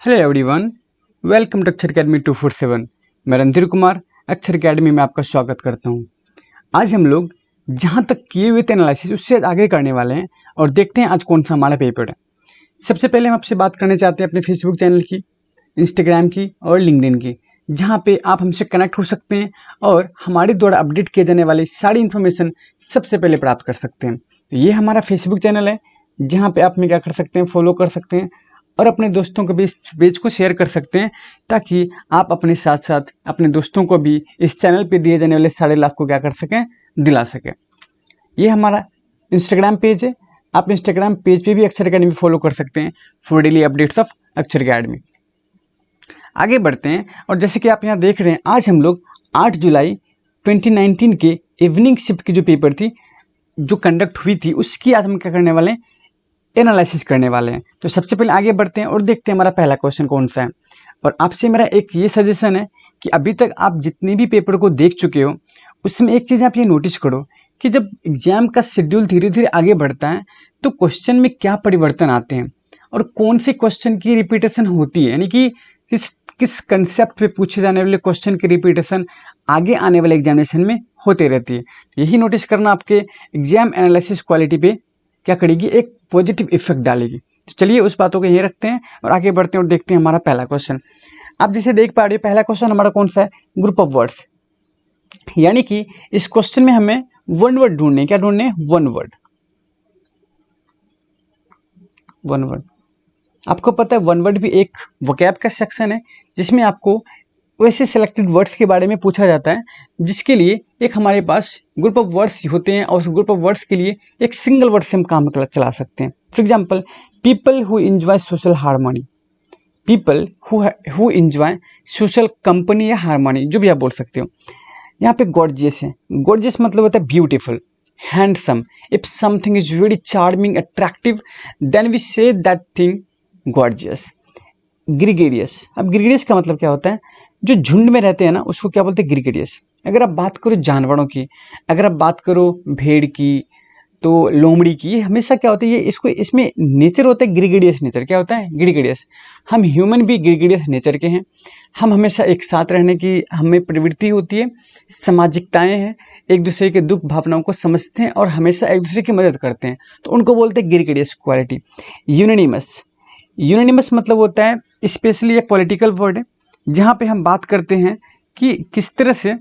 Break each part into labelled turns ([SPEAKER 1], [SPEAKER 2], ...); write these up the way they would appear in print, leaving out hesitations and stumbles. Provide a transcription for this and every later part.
[SPEAKER 1] Hello everyone, welcome to अक्षर academy 247। मैं रणधीर कुमार अक्षर अकेडमी में आपका स्वागत करता हूं। आज हम लोग जहां तक किए हुए थे एनालिसिस उससे आगे करने वाले हैं और देखते हैं आज कौन सा हमारा पेपर है। सबसे पहले हम आपसे बात करना चाहते हैं अपने फेसबुक चैनल की, इंस्टाग्राम की और लिंक्डइन की, जहाँ पे आप हमसे कनेक्ट हो सकते हैं और हमारे द्वारा अपडेट किए जाने वाली सारी इन्फॉर्मेशन सबसे पहले प्राप्त कर सकते हैं। तो ये हमारा फेसबुक चैनल है, जहाँ पे आप हमें क्या कर सकते हैं, फॉलो कर सकते हैं और अपने दोस्तों को भी इस पेज को शेयर कर सकते हैं, ताकि आप अपने साथ साथ अपने दोस्तों को भी इस चैनल पे दिए जाने वाले सारे लाभ को क्या कर सकें, दिला सकें। ये हमारा इंस्टाग्राम पेज है। आप इंस्टाग्राम पेज पे भी अक्षर अकेडमी फॉलो कर सकते हैं फॉर डेली अपडेट्स ऑफ अक्षर अकेडमी। आगे बढ़ते हैं और जैसे कि आप यहाँ देख रहे हैं, आज हम लोग 8 जुलाई 2019 के इवनिंग शिफ्ट की जो पेपर थी, जो कंडक्ट हुई थी, उसकी आज हम क्या करने वाले हैं, एनालिसिस करने वाले हैं। तो सबसे पहले आगे बढ़ते हैं और देखते हैं हमारा पहला क्वेश्चन कौन सा है। और आपसे मेरा एक ये सजेशन है कि अभी तक आप जितने भी पेपर को देख चुके हो, उसमें एक चीज़ आप ये नोटिस करो कि जब एग्जाम का शेड्यूल धीरे धीरे आगे बढ़ता है तो क्वेश्चन में क्या परिवर्तन आते हैं और कौन से क्वेश्चन की रिपीटेशन होती है, यानी कि किस किस कंसेप्ट पे पूछे जाने वाले क्वेश्चन की रिपीटेशन आगे आने वाले एग्जामिनेशन में होते रहती है। यही नोटिस करना आपके एग्जाम एनालिसिस क्वालिटी पे क्या करेगी, एक पॉजिटिव इफेक्ट डालेगी। तो चलिए उस बातों को यहीं रखते हैं और आगे बढ़ते हैं और देखते हैं हमारा पहला क्वेश्चन। आप जैसे देख पा रहे हो, पहला क्वेश्चन हमारा कौन सा है, ग्रुप ऑफ वर्ड्स। यानी कि इस क्वेश्चन में हमें वन वर्ड ढूंढने, क्या ढूंढने, वन वर्ड। वन वर्ड, आपको पता है वन वर्ड भी एक वोकैब का सेक्शन है, जिसमें आपको वैसे सिलेक्टेड वर्ड्स के बारे में पूछा जाता है, जिसके लिए एक हमारे पास ग्रुप ऑफ वर्ड्स होते हैं और उस ग्रुप ऑफ वर्ड्स के लिए एक सिंगल वर्ड से हम काम चला सकते हैं। For example, people who enjoy social harmony, people who enjoy social company या हार्मनी, जो भी आप बोल सकते हो। यहाँ पे गॉर्जियस है, गॉर्जियस मतलब होता है beautiful, handsome. If something is very charming, attractive, then we say that thing gorgeous. Gregarious, अब ग्रीगेरियस का मतलब क्या होता है, जो झुंड में रहते हैं ना, उसको क्या बोलते हैं, ग्रीगेरियस। अगर आप बात करो जानवरों की, अगर आप बात करो भेड़ की, तो लोमड़ी की, ये हमेशा क्या होता है, ये इसको इसमें नेचर होता है ग्रीगेरियस नेचर। क्या होता है, ग्रीगेरियस। हम ह्यूमन भी ग्रीगेरियस नेचर के हैं। हम हमेशा एक साथ रहने की हमें प्रवृत्ति होती है, सामाजिकताएं हैं, एक दूसरे के दुख भावनाओं को समझते हैं और हमेशा एक दूसरे की मदद करते हैं, तो उनको बोलते हैं ग्रीगेरियस क्वालिटी। यूनानिमस, यूनानिमस मतलब होता है, स्पेशली ये पॉलिटिकल वर्ड है, जहाँ पे हम बात करते हैं कि किस तरह से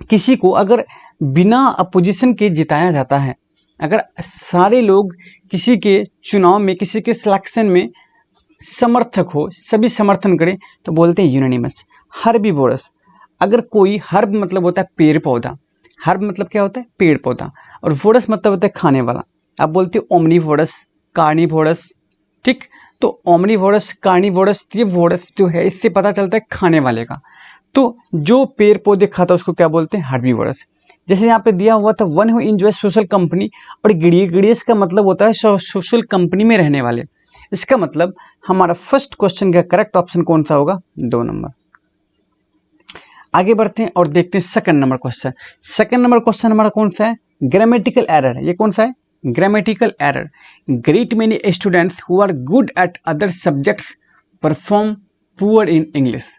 [SPEAKER 1] किसी को अगर बिना अपोजिशन के जिताया जाता है। अगर सारे लोग किसी के चुनाव में, किसी के सिलेक्शन में समर्थक हो, सभी समर्थन करें, तो बोलते हैं यूनानिमस। हर्बीवोरस, अगर कोई, हर्ब मतलब होता है पेड़ पौधा, हर्ब मतलब क्या होता है, पेड़ पौधा, और वोरस मतलब होता है खाने वाला। आप बोलते हो ओमनीवोरस, कार्निवोरस, ठीक। तो ओमनीवोरस, कार्निवोरस, ये वोरस जो है, इससे पता चलता है खाने वाले का। तो जो पेड़ पौधे खाता है उसको क्या बोलते हैं, हर्बीवोरस। जैसे यहाँ पे दिया हुआ था one who enjoy social company, और ग्रीगेरियस का मतलब होता है सोशल कंपनी में रहने वाले। इसका मतलब हमारा फर्स्ट क्वेश्चन का करेक्ट ऑप्शन कौन सा होगा, 2 नंबर। आगे बढ़ते हैं और देखते हैं second number question. Second number question हमारा कौन सा है, ग्रामेटिकल एरर। ये कौन सा है, grammatical error. Great many students who are good at other subjects perform poor in English.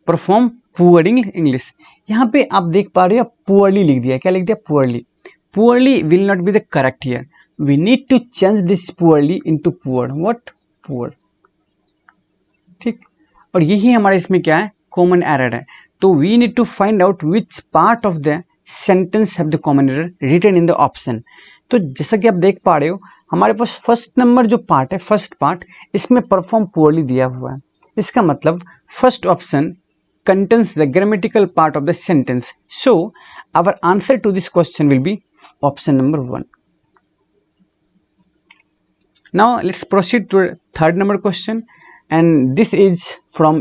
[SPEAKER 1] Perform poor in English, यहाँ पे आप देख पा रहे हो पुअरली लिख दिया। क्या लिख दिया, poorly. Poorly will not be the correct here, we need to change this poorly into poor. What, poor, ठीक। और यही हमारे इसमें क्या है, कॉमन एरर है। तो we need to find out which part of the sentence have the common error written in the option. तो जैसा कि आप देख पा रहे हो, हमारे पास फर्स्ट नंबर जो पार्ट है, फर्स्ट पार्ट, इसमें परफॉर्म पुअरली दिया हुआ है। इसका मतलब first option contains the grammatical part of the sentence. So our answer to this question will be option number 1. Now let's proceed to third number question, and this is from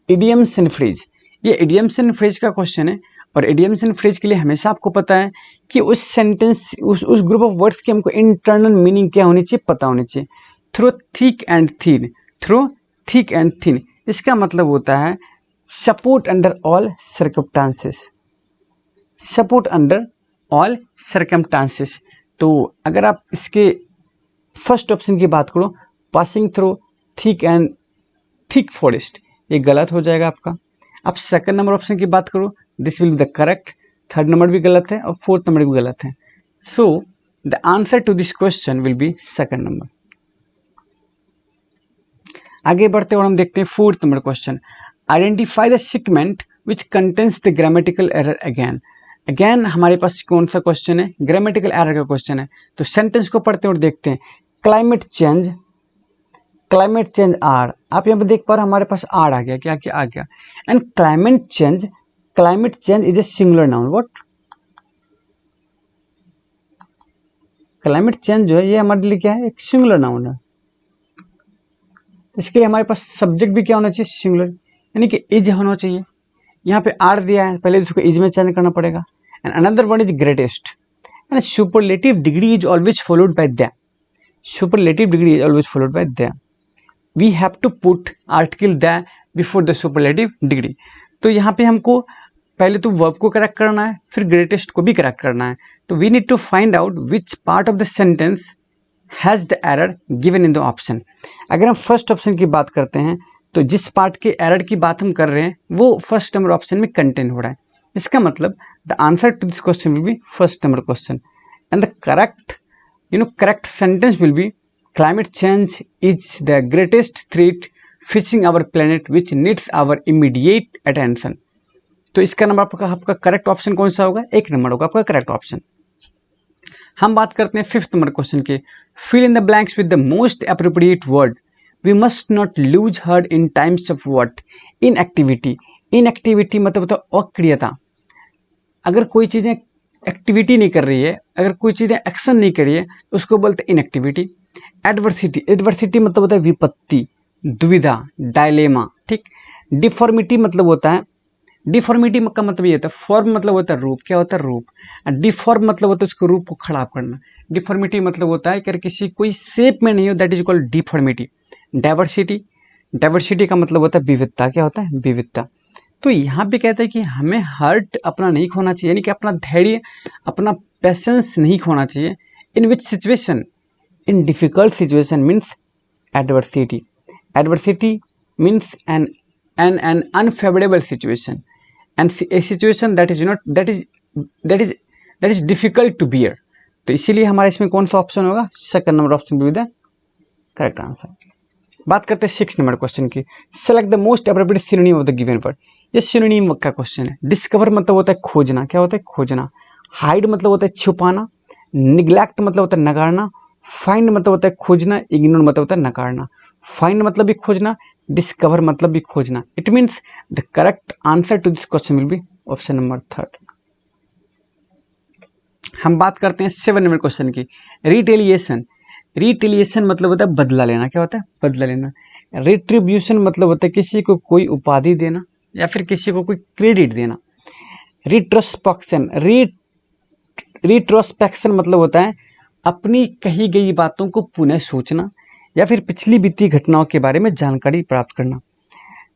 [SPEAKER 1] idioms and phrase. ये idioms and phrase का question है, और idioms and phrase के लिए हमेशा आपको पता है कि उस सेंटेंस, उस ग्रुप ऑफ वर्ड्स की हमको इंटरनल मीनिंग क्या होनी चाहिए, पता होनी चाहिए। Through thick and thin, through thick and thin, इसका मतलब होता है support under all circumstances, support under all circumstances. तो अगर आप इसके फर्स्ट ऑप्शन की बात करो, passing through thick and thick forest, ये गलत हो जाएगा आपका। अब सेकंड नंबर ऑप्शन की बात करो, this will be the correct. Third number भी गलत है और फोर्थ नंबर भी गलत है। So the answer to this question will be second number. आगे बढ़ते और हम देखते हैं fourth number question, identify the segment which contains the grammatical error again. Again हमारे पास कौन सा क्वेश्चन है, ग्रामेटिकल एरर का क्वेश्चन है। तो सेंटेंस को पढ़ते हैं और देखते हैं। क्लाइमेट चेंज आर, आप यहाँ पे देख पा रहे हमारे पास आर आ गया, क्या क्या आ गया। And climate change is a singular noun. What, climate change जो है ये हमारे लिए क्या है, एक सिंगुलर नाउन है। इसके लिए हमारे पास सब्जेक्ट भी क्या होना चाहिए, सिंगुलर, यानी कि इज होना चाहिए। यहाँ पे आर दिया है, पहले इसको इज में चेंज करना पड़ेगा। And another one is greatest, and superlative degree is always followed by the, superlative degree is always followed by the. We have to put article the before the superlative degree. तो यहाँ पे हमको पहले तो verb को correct करना है, फिर ग्रेटेस्ट को भी करेक्ट करना है। तो we need to find out which part of the sentence has the error given in the option. अगर हम फर्स्ट ऑप्शन की बात करते हैं तो जिस पार्ट के एरर की बात हम कर रहे हैं वो फर्स्ट नंबर ऑप्शन में कंटेन हो रहा है। इसका मतलब the answer to this question will be first number question and the correct sentence will be climate change is the greatest threat facing our planet which needs our immediate attention। तो इसका number आपका correct option कौन सा होगा, एक number होगा आपका correct option. हम बात करते हैं फिफ्थ नंबर क्वेश्चन की, fill in the blanks with the most appropriate word. We must not lose heart in times of what, inactivity. Inactivity मतलब होता है अक्रियता। अगर कोई चीज़ें एक्टिविटी नहीं कर रही है, अगर कोई चीज़ें एक्शन नहीं कर रही है तो उसको बोलते हैं इनएक्टिविटी। एडवर्सिटी मतलब होता है विपत्ति, दुविधा, डायलेमा, ठीक। डिफॉर्मिटी मतलब होता है, डिफॉर्मिटी का मतलब ये होता है, फॉर्म मतलब होता है रूप, क्या होता है रूप, डिफॉर्म मतलब होता है उसको रूप को खराब करना। डिफॉर्मिटी मतलब होता है कि किसी कोई शेप में नहीं हो, that is called deformity. Diversity का मतलब होता है विविधता, क्या होता है विविधता। तो यहाँ पे कहता है कि हमें हर्ट अपना नहीं खोना चाहिए, यानी कि अपना धैर्य, अपना पेशेंस नहीं खोना चाहिए। In which situation, in difficult situation means adversity means an unfavorable situation and a situation that is difficult to bear। तो इसीलिए हमारा इसमें कौन सा ऑप्शन होगा, second number option will be the correct answer. बात करते हैं सिक्स नंबर क्वेश्चन की, select the most appropriate synonym of the given word. ये सिनोनिम का क्वेश्चन है। डिस्कवर मतलब होता है खोजना, क्या होता है खोजना। हाइड मतलब होता है छुपाना। निग्लेक्ट मतलब होता है नकारना। फाइंड मतलब होता है खोजना। इग्नोर मतलब होता है नकारना। फाइंड मतलब भी खोजना, डिस्कवर मतलब भी खोजना। It means the correct answer to this question will be option number third. हम बात करते हैं सेवन नंबर क्वेश्चन की, रिटेलिएशन। रिटेलिएशन मतलब होता है बदला लेना, क्या होता है बदला लेना। रिट्रीब्यूशन मतलब होता है किसी को कोई उपाधि देना या फिर किसी को कोई क्रेडिट देना। रिट्रोस्पेक्शन मतलब होता है अपनी कही गई बातों को पुनः सोचना या फिर पिछली बीती घटनाओं के बारे में जानकारी प्राप्त करना।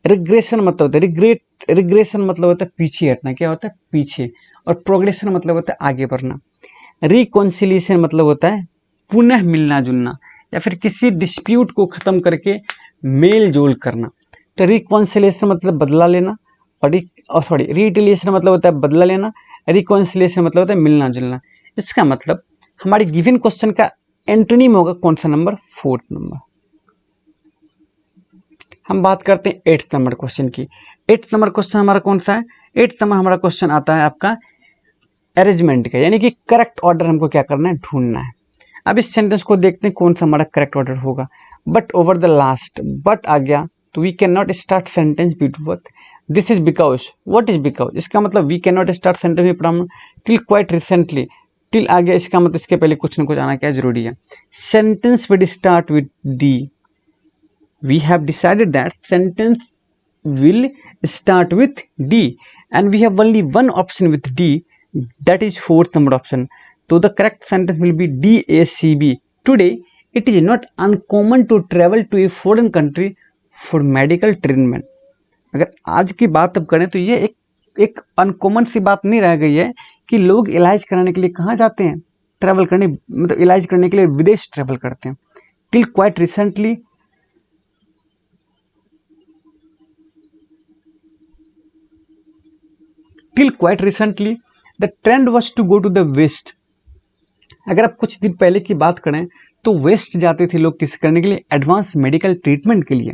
[SPEAKER 1] रिग्रेशन मतलब होता है रिग्रेशन मतलब होता है पीछे हटना, क्या होता है पीछे। और प्रोग्रेशन मतलब होता है आगे बढ़ना। रिकॉन्सिलिएशन मतलब होता है पुनः मिलना जुलना या फिर किसी डिस्प्यूट को ख़त्म करके मेल जोल करना। तो रिकॉन्सिलिएशन मतलब बदला लेना और रिटेलिएशन मतलब होता है बदला लेना। रिकॉन्सिलिएशन मतलब होता है मिलना जुलना। इसका मतलब हमारी गिवन क्वेश्चन का एंटोनिम होगा कौन सा नंबर, फोर्थ नंबर। हम बात करते हैं एट्थ नंबर क्वेश्चन की। एट्थ नंबर क्वेश्चन हमारा कौन सा है, एट्थ नंबर हमारा क्वेश्चन आता है आपका अरेंजमेंट का, यानी कि करेक्ट ऑर्डर हमको क्या करना है, ढूंढना है। अब इस सेंटेंस को देखते हैं कौन सा हमारा करेक्ट ऑर्डर होगा। But over the last, but आ गया तो we can not start sentence with what, this is because. What is because, इसका मतलब we can not start sentence with problem till quite recently. Till आ गया, इसका मतलब इसके पहले कुछ न कुछ आना क्या जरूरी है। Sentence will start with D. We have decided that sentence will start with D and we have only one option with D, that is fourth number option. तो the correct sentence will be DACB। Today it is not uncommon to travel to a foreign country for medical treatment. अगर आज की बात अब करें तो ये एक अनकॉमन सी बात नहीं रह गई है कि लोग इलाज कराने के लिए कहाँ जाते हैं, ट्रैवल करने, मतलब इलाज करने के लिए विदेश ट्रैवल करते हैं। Till quite recently till quite recently the trend was to go to the west. अगर आप कुछ दिन पहले की बात करें तो वेस्ट जाते थे लोग किस करने के लिए, एडवांस मेडिकल ट्रीटमेंट के लिए।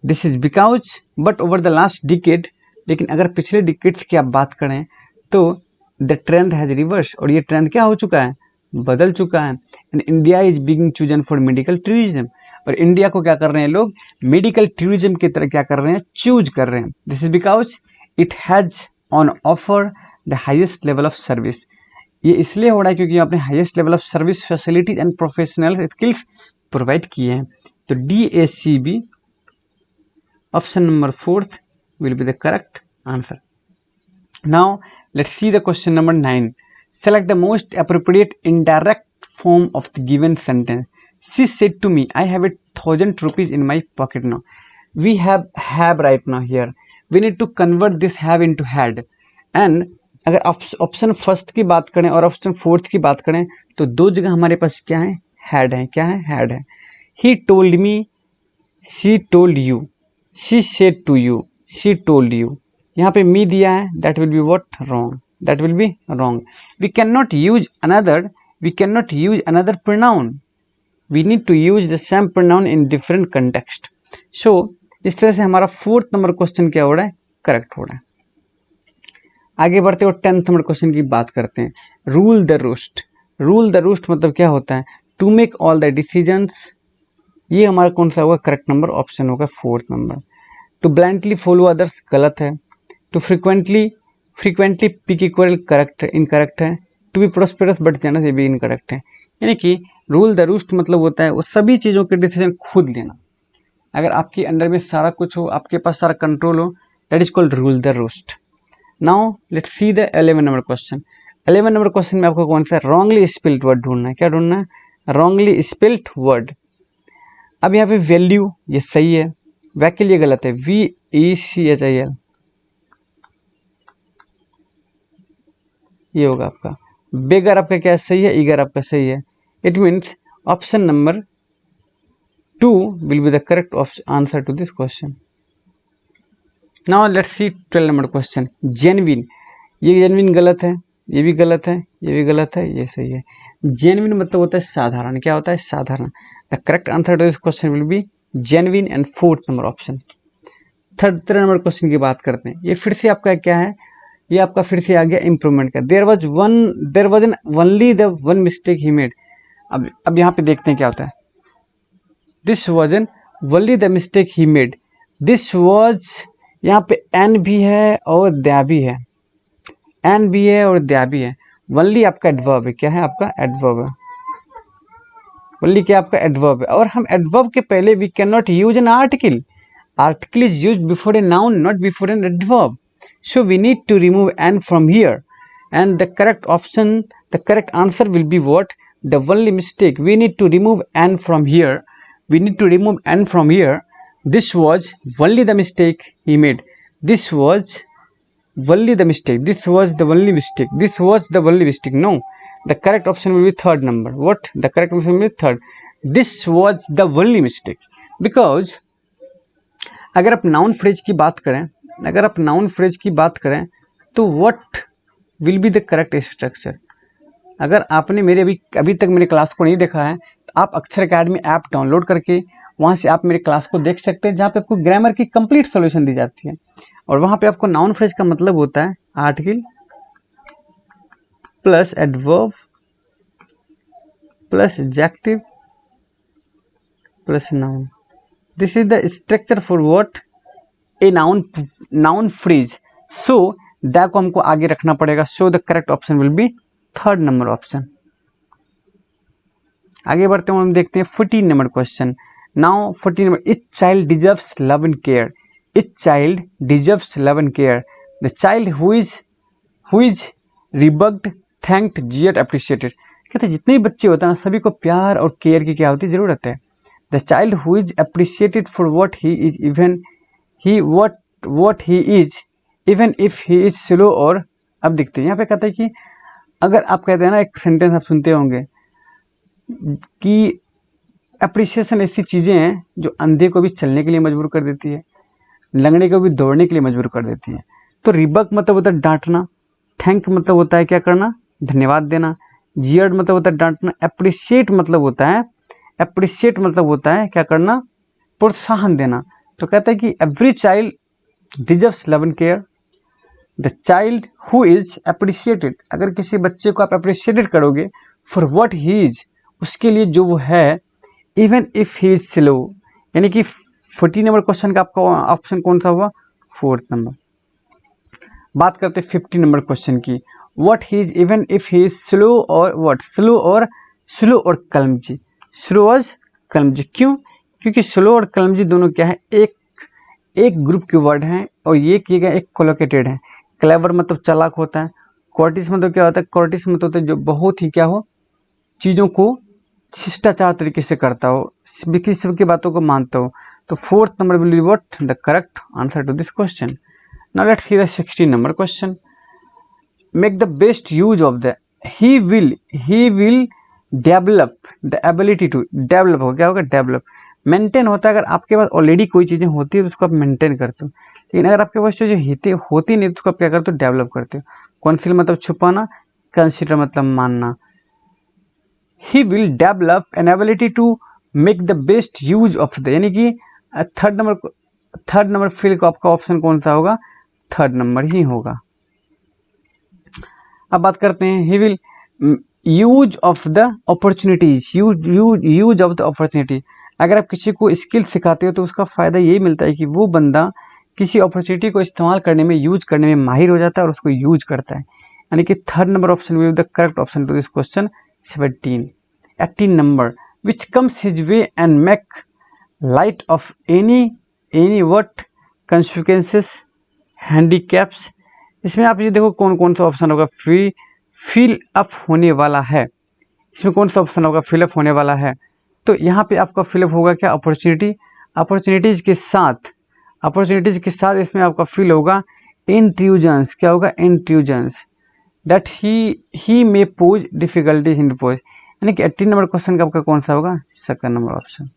[SPEAKER 1] This is because but over the last decade, लेकिन अगर पिछले डिकेड्स की आप बात करें तो द ट्रेंड हैज रिवर्स, और ये ट्रेंड क्या हो चुका है, बदल चुका है। And India is being chosen for medical tourism, और इंडिया को क्या कर रहे हैं लोग, मेडिकल टूरिज्म की तरह क्या कर रहे हैं, चूज कर रहे हैं। This is because it has on offer the highest level of service. ये इसलिए हो रहा है क्योंकि आपने highest level of service facilities and professional skills provide किए हैं। तो DACB option number 4th will be the correct answer. Now let's see the question number 9। Select the most appropriate indirect form of the given sentence. She said to me I have 1000 rupees in my pocket now. We have right now here. We need to convert this have into had. And अगर option first की बात करें और option 4th की बात करें तो दो जगह हमारे पास क्या है, हैड है। क्या है, हैड है। He told me, she told you, she said to you, she told you. यहाँ पे मी दिया है, that will be what, wrong, that will be wrong. We can not use another pronoun, we need to use the same pronoun in different context. So इस तरह से हमारा 4th number question क्या हो रहा है, करेक्ट हो रहा है। आगे बढ़ते हुए 10th नंबर क्वेश्चन की बात करते हैं। Rule the roast. Rule the roast मतलब क्या होता है, to make all the decisions. ये हमारा कौन सा होगा, करेक्ट नंबर ऑप्शन होगा 4th number. To blindly follow others गलत है। To frequently pick equal correct, incorrect है। To be prosperous but generous, ये भी इनकरेक्ट है। यानी कि रूल द रोस्ट मतलब होता है वो सभी चीज़ों के डिसीजन खुद लेना। अगर आपके अंडर में सारा कुछ हो, आपके पास सारा कंट्रोल हो, that is called rule the roast. Now let's see the 11 number question. 11 number question में आपको कौन सा रॉन्गली स्पेल्ड वर्ड ढूंढना है। क्या ढूंढना है, रॉन्गली स्पेल्ड वर्ड। अब यहाँ पे वैल्यू ये सही है, वैकिल ये गलत है, VECHIL ये होगा आपका। बेगर आपका क्या सही है, ईगर आपका सही है। It means option number 2 will be the correct answer to this question. Now let's see 12 number question. Genuine, ये जेन्युइन गलत है, ये भी गलत है, ये भी गलत है, ये सही है। जेन्युइन मतलब होता है साधारण। क्या होता है, साधारण। The correct answer to this question will be genuine and 4th number option. 13 number question की बात करते हैं। ये फिर से आपका क्या है, ये आपका फिर से आ गया इम्प्रूवमेंट का। There was an only the one mistake he made. अब यहाँ पे देखते हैं क्या होता है। This was an only the mistake he made. This was, यहाँ पे एन भी है और द्या भी है, एन भी है और द्या भी है। वनली आपका एडवर्ब है। क्या है आपका, एडवर्ब है। वनली क्या आपका एडवर्ब है। और हम एडवर्ब के पहले we can not use an article. Article is use before a noun, not before an adverb. So we need to remove an from here and the correct option, the correct answer will be what, the only mistake. We need to remove an from here, we need to remove an from here. This was only the mistake he made. This was only the mistake. This was the only mistake. This was the only mistake. No, the correct option will be 3rd number. What? The correct option will be 3rd. This was the only mistake. Because अगर आप noun phrase की बात करें, तो what will be the correct structure? अगर आपने मेरे अभी तक मेरे क्लास को नहीं देखा है तो आप अक्षर अकेडमी ऐप डाउनलोड करके वहाँ से आप मेरे क्लास को देख सकते हैं, जहाँ पे आपको ग्रामर की कंप्लीट सॉल्यूशन दी जाती है। और वहाँ पे आपको नाउन फ्रेज का मतलब होता है article plus adverb plus adjective plus noun. This is the structure for what, a noun phrase. So that को हमको आगे रखना पड़ेगा। So the correct option will be 3rd number option. आगे बढ़ते हैं, हम देखते हैं 14 number question. Now 14 number, each child deserves love and care. Each child deserves love and care. The child who is rebuked, thanked, cheered, appreciated. कहते हैं जितने भी बच्चे होते हैं सभी को प्यार और केयर की क्या होती है, जरूरत है। The child who is appreciated for what he is, even he what he is, even if he is slow. और अब देखते हैं यहाँ पे कहता है कि अगर आप कहते हैं ना, एक सेंटेंस आप सुनते होंगे कि अप्रिसिएशन ऐसी चीज़ें हैं जो अंधे को भी चलने के लिए मजबूर कर देती है, लंगड़े को भी दौड़ने के लिए मजबूर कर देती है। तो रिबक मतलब होता है डांटना, थैंक मतलब होता है क्या करना, धन्यवाद देना, जियर्ड मतलब होता है डांटना, अप्रिशिएट मतलब होता है क्या करना, प्रोत्साहन देना। तो कहता है कि every child deserves love and care, the child who is appreciated, अगर किसी बच्चे को आप अप्रिशिएटेड करोगे फॉर व्हाट ही इज, उसके लिए जो वो है, even if he is slow, यानी कि 14 नंबर क्वेश्चन का आपका ऑप्शन कौन सा हुआ, 4th नंबर। बात करते हैं 15 नंबर क्वेश्चन की, what he is even if he is slow और व्हाट, स्लो और क्लमजी, स्लो और क्लमजी, क्यों, क्योंकि स्लो और क्लमजी दोनों क्या है, एक ग्रुप के वर्ड हैं और ये किए गए एक कोलोकेटेड है। क्लेवर मतलब चालाक होता है, कोर्टिस मतलब क्या होता है, कोर्टिस मतलब होता है जो बहुत ही क्या हो, चीज़ों को शिष्टाचार तरीके से करता हो, किसी सबकी बातों को मानता हो। तो 4th number will be what the correct answer to this question. Now let's see the 16 number question, make the best use of the, he will develop the ability to, develop हो क्या होगा, डेवलप, मेंटेन होता है अगर आपके पास already कोई चीज़ें होती है तो उसको आप मेंटेन करते हो, लेकिन अगर आपके पास चीज़ें होती नहीं तो उसको आप क्या करते हो, डेवलप करते हो। कॉन्सील मतलब छुपाना, कंसीडर मतलब मानना। He will develop an ability to make the best use of the, यानी कि थर्ड नंबर फील्ड का आपका ऑप्शन कौन सा होगा, 3rd नंबर ही होगा। अब बात करते हैं, he will use of the opportunities, use of the opportunity, अगर आप किसी को स्किल सिखाते हो तो उसका फ़ायदा यही मिलता है कि वो बंदा किसी अपॉर्चुनिटी को इस्तेमाल करने में, यूज करने में माहिर हो जाता है और उसको यूज करता है, यानी कि 3rd number option will be the correct option to this question 17। 18 number, which comes his way and make light of any what consequences handicaps, इसमें आप ये देखो कौन कौन सा ऑप्शन होगा, फिल अप होने वाला है, इसमें कौन सा ऑप्शन होगा, फिलअप होने वाला है। तो यहाँ पे आपका फिलअप होगा क्या, अपॉर्चुनिटीज़ के साथ इसमें आपका फिल होगा इंट्रूजन्स, क्या होगा, intrusions, that he may pose difficulties in pose, यानी कि 18 नंबर क्वेश्चन का आपका कौन सा होगा, 2nd नंबर ऑप्शन।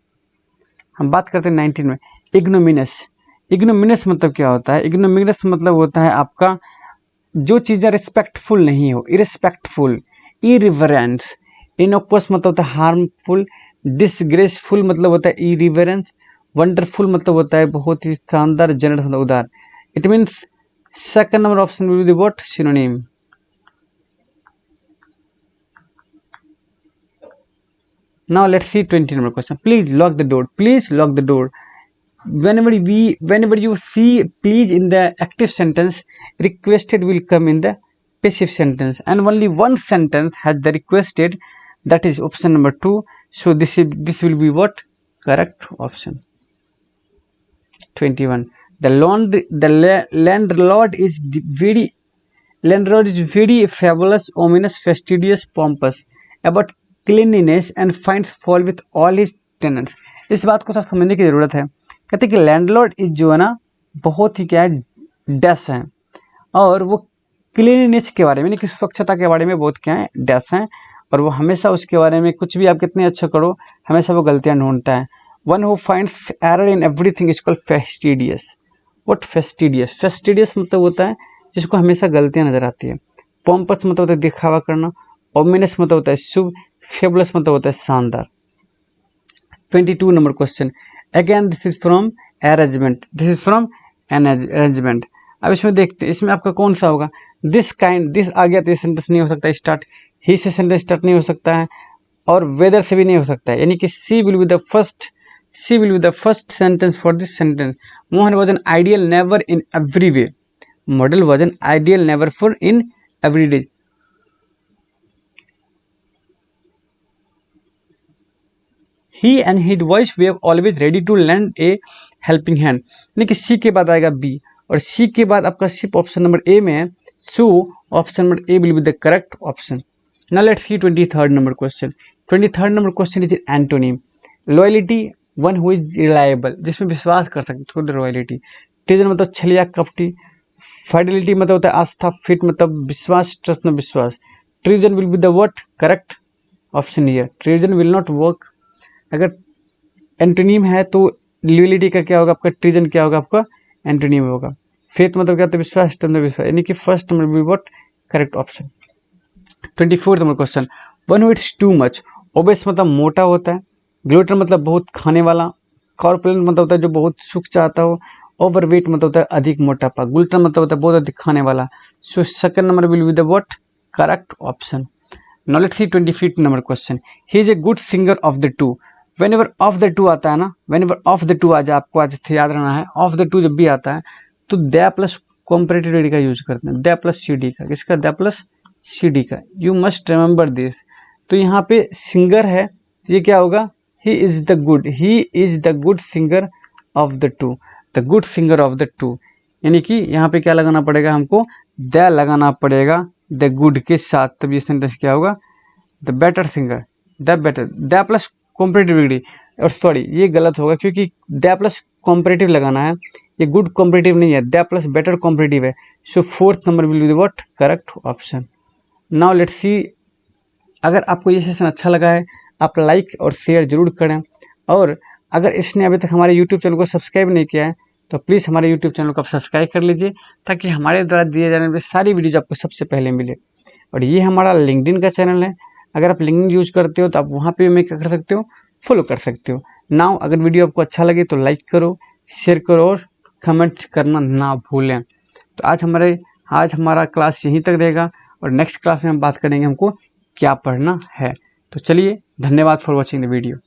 [SPEAKER 1] हम बात करते हैं 19 में, इग्नोमिनस मतलब क्या होता है, इग्नोमिनस मतलब होता है आपका जो चीज़ें रिस्पेक्टफुल नहीं हो, इरिस्पेक्टफुल, इरिवरेंस, इनोक्वस मतलब होता है हार्मफुल, डिसग्रेसफुल मतलब होता है इरिवरेंस, वंडरफुल मतलब होता है बहुत ही शानदार, जनरस मतलब उदार। It means 2nd number option will be the what, synonym. Now let's see 20 number question. Please lock the door. Please lock the door. Whenever you see please in the active sentence, requested will come in the passive sentence, and only one sentence has the requested, that is option number 2. So this will be what, correct option 21. The landlord is very fabulous, ominous, fastidious, pompous about cleanliness and finds fault with all his tenants. इस बात को थोड़ा समझने की ज़रूरत है। कहते हैं कि लैंडलॉर्ड इज जो है ना बहुत ही क्या है, डैश है, और वो क्लीननेस के बारे में, यानी कि स्वच्छता के बारे में बहुत क्या है, डैश हैं, और वो हमेशा उसके बारे में कुछ भी आप कितने अच्छा करो हमेशा वो गलतियाँ ढूंढता है। One who finds error in everything is called fastidious. What, fastidious मतलब होता है जिसको हमेशा गलतियाँ नजर आती है। पॉम्पस मतलब होता है दिखावा करना, ओमिनस मतलब होता है शुभ, फेबुलस मतलब होता है शानदार। 22 number question, again this is from arrangement, अब इसमें देखते हैं इसमें आपका कौन सा होगा, दिस आ गया तो ये सेंटेंस नहीं हो सकता स्टार्ट, ही से सेंटेंस स्टार्ट नहीं हो सकता है, और वेदर से भी नहीं हो सकता है, यानी कि C will be the first sentence for this sentence. Mohan was an ideal never in every way, model was an ideal never for in every day. He and his wife were always ready to lend a helping hand, यानी कि सी के बाद आएगा B, और सी के बाद आपका सिर्फ ऑप्शन नंबर ए में है, so option number A will be the correct option. Now let's C 23rd number question. 23rd number question is antonym, loyalty, one who is reliable, जिसमें विश्वास कर सकते हो, लॉयलिटी। ट्रेजर मतलब छलिया कपटी, फाइडेलिटी मतलब होता है आस्था, फिट मतलब विश्वास, ट्रस्ट में विश्वास। Treason will be the what correct option here, treason will not work. अगर एंटोनीम है तो लॉयलिटी का क्या होगा आपका, ट्रीजन क्या होगा आपका एंटोनीम होगा। फेथ मतलब क्या होता है? विश्वास, मतलब विश्वास, यानी कि first number will be what? Correct option. 24 number question, one who eats too much, obese मतलब मोटा होता है, ग्लूटन मतलब बहुत खाने वाला, कॉर्पुलेंट मतलब होता है जो बहुत सुख चाहता हो, ओवरवेट मतलब होता है अधिक मोटापा, ग्लूटन मतलब होता है बहुत अधिक खाने वाला। So second number will be the what? Correct option. Now let's see 25 number question, he is a good singer of the two. Whenever of the two आता है ना, whenever of the two आ जाए, आपको आज से याद रहना है, ऑफ द टू जब भी आता है तो द प्लस कॉम्परेटिव डी का यूज करते हैं, द प्लस सी डी का, किसका? द प्लस सी डी का, यू मस्ट रिमेंबर दिस। तो यहाँ पे सिंगर है, ये क्या होगा? He is the good, he is the good singer of the to, the good singer of the to, यानी कि यहाँ पे क्या लगाना पड़ेगा हमको? द लगाना पड़ेगा द गुड के साथ, तब ये सेंटेंस क्या होगा? The better singer, the better, the plus comparative degree, और सॉरी ये गलत होगा क्योंकि द प्लस कॉम्परेटिव लगाना है, ये गुड कॉम्परेटिव नहीं है, द प्लस बेटर कॉम्परेटिव है। So fourth number will be what? Correct option. Now let's see, अगर आपको ये सेशन अच्छा लगा है आप लाइक और शेयर जरूर करें, और अगर इसने अभी तक हमारे यूट्यूब चैनल को सब्सक्राइब नहीं किया है तो प्लीज़ हमारे यूट्यूब चैनल को आप सब्सक्राइब कर लीजिए, ताकि हमारे द्वारा दिए जाने वाली सारी वीडियोज आपको सबसे पहले मिले। और ये हमारा लिंक्डइन का चैनल है, अगर आप लिंक्डइन यूज करते हो तो आप वहाँ पे हमें क्या कर सकते हो? फॉलो कर सकते हो। नाउ अगर वीडियो आपको अच्छा लगे तो लाइक करो, शेयर करो और कमेंट करना ना भूलें। तो आज हमारा क्लास यहीं तक रहेगा, और नेक्स्ट क्लास में हम बात करेंगे हमको क्या पढ़ना है। तो चलिए, धन्यवाद फॉर वॉचिंग द वीडियो।